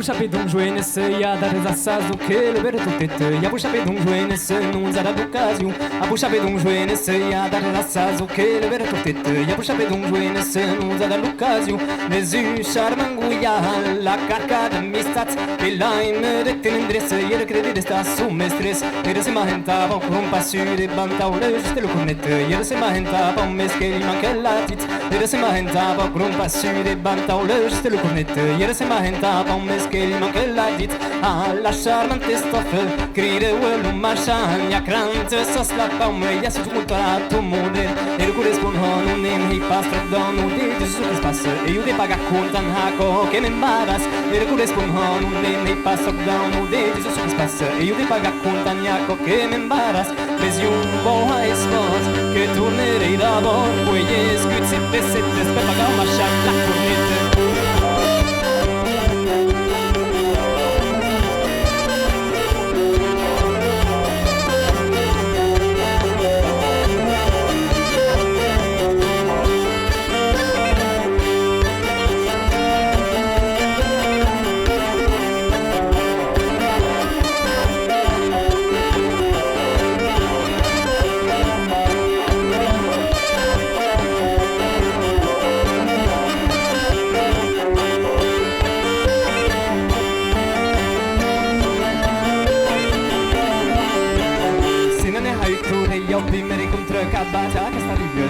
puxa pe dum joelhos ia dar asas o que ele ver tutete ia puxa pe dum joelhos não zara do caso a puxa pe dum joelhos ia dar asas o que ele ver tutete ia puxa pe dum joelhos não zara do caso nezu charmanguia la carca de mistat pela ime de tendresse ia crede desta sumestres era se mahentava com passu de bantaule juste le connaître ia se mahentava mes que il manque la tit era se mahentava com passu de bantaule juste le connaître ia se mahentava mes que il manque la tit a la charmante stoffe crede wel marchan ya krante så slappa mig jag så tolta to model e lo correspond non nem hi pastra dono de su che spassa e io de paga contan haco che me embaras e lo correspond non nem hi pastra dono de su che spassa e io de paga contan haco che me embaras mais un bon espoir que tournerai d'abord voyez que c'est pas paga marchan la cornette.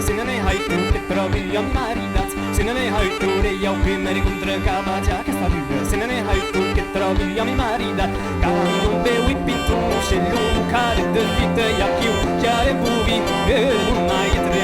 Se non hai tu che provi a maridat se non hai tu io prima incontra cavacia che sta viva se non hai tu che trovi a mi maridat quando bevi pinto c'è lucare del vita ya più chiare buvi e non mai tre